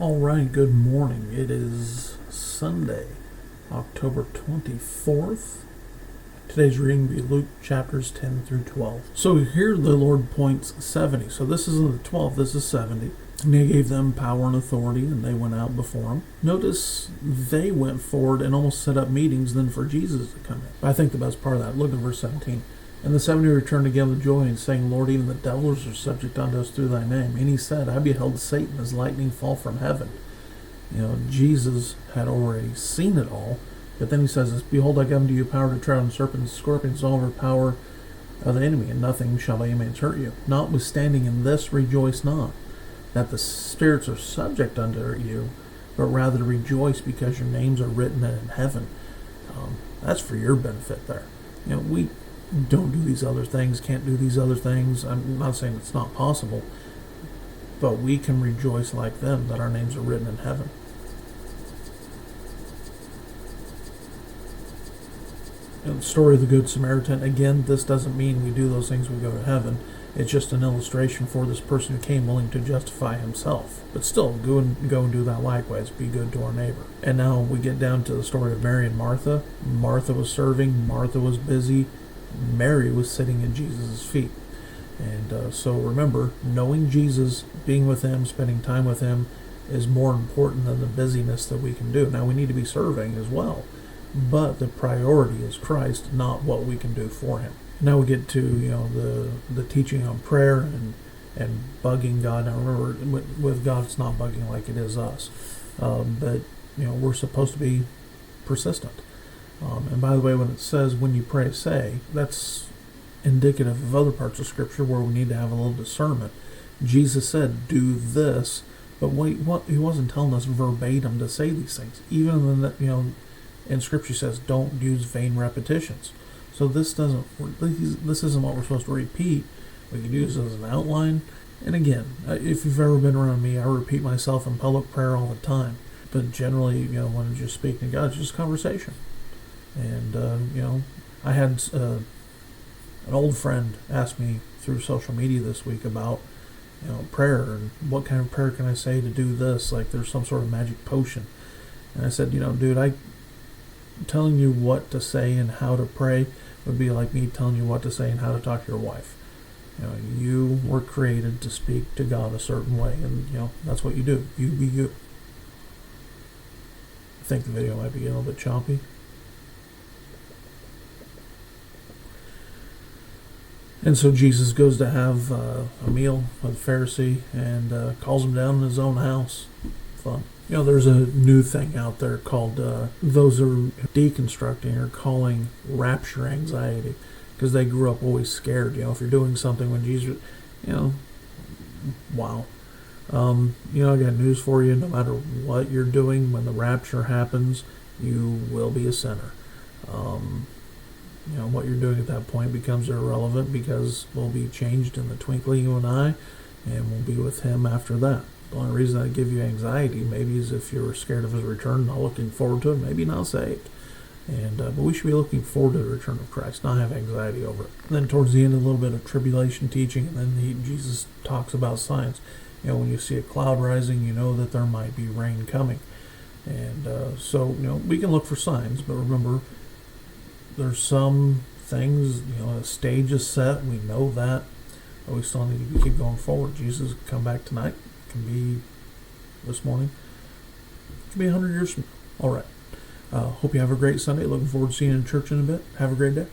All right, good morning. It is Sunday, October 24th. Today's reading will be Luke chapters 10 through 12. So here the Lord points 70. So this isn't the 12, this is 70. And he gave them power and authority, and they went out before him. Notice they went forward and almost set up meetings then for Jesus to come in. I think the best part of that, look at verse 17. And the 70 returned again with joy, and saying, Lord, even the devils are subject unto us through thy name. And he said, I beheld Satan as lightning fall from heaven. Jesus had already seen it all. But then he says, Behold, I give unto you power to tread on serpents, scorpions, and all over power of the enemy, and nothing shall by any means hurt you. Notwithstanding in this rejoice not, that the spirits are subject unto you, but rather rejoice because your names are written in heaven. That's for your benefit there. We don't do these other things, can't do these other things. I'm not saying it's not possible, but we can rejoice like them that our names are written in heaven. The story of the Good Samaritan, again, this doesn't mean we do those things we go to heaven. It's just an illustration for this person who came willing to justify himself. But still, go and do that likewise. Be good to our neighbor. And now we get down to the story of Mary and Martha. Martha was serving. Martha was busy. Mary was sitting at Jesus' feet. And so remember, knowing Jesus, being with him, spending time with him is more important than the busyness that we can do. Now, we need to be serving as well, but the priority is Christ, not what we can do for him. Now we get to the teaching on prayer and bugging God. Now remember, with God it's not bugging like it is us, but we're supposed to be persistent. And by the way, when it says when you pray, say, that's indicative of other parts of Scripture where we need to have a little discernment. Jesus said, do this, but he wasn't telling us verbatim to say these things. Even in Scripture says, don't use vain repetitions. So this isn't what we're supposed to repeat. We can use it as an outline. And again, if you've ever been around me, I repeat myself in public prayer all the time. But generally, when I'm just speaking to God, it's just conversation. And, I had an old friend ask me through social media this week about, prayer and what kind of prayer can I say to do this, like there's some sort of magic potion. And I said, dude, telling you what to say and how to pray would be like me telling you what to say and how to talk to your wife. You were created to speak to God a certain way, and, that's what you do. You be you. I think the video might be a little bit choppy. And so Jesus goes to have a meal with a Pharisee and calls him down in his own house. Fun. There's a new thing out there called, those are deconstructing or calling rapture anxiety, because they grew up always scared. If you're doing something when Jesus, wow. I got news for you. No matter what you're doing, when the rapture happens, you will be a sinner. What you're doing at that point becomes irrelevant, because we'll be changed in the twinkling of an eye, and we'll be with him after that. The only reason I give you anxiety maybe is if you're scared of his return, not looking forward to it, maybe not saved. But we should be looking forward to the return of Christ, not have anxiety over it. And then towards the end, a little bit of tribulation teaching, and then Jesus talks about signs. When you see a cloud rising, you know that there might be rain coming. And so we can look for signs, but remember, there's some things, a stage is set, we know that, but we still need to keep going forward. Jesus will come back tonight. It can be this morning. It can be 100 years from now. All right. Hope you have a great Sunday. Looking forward to seeing you in church in a bit. Have a great day.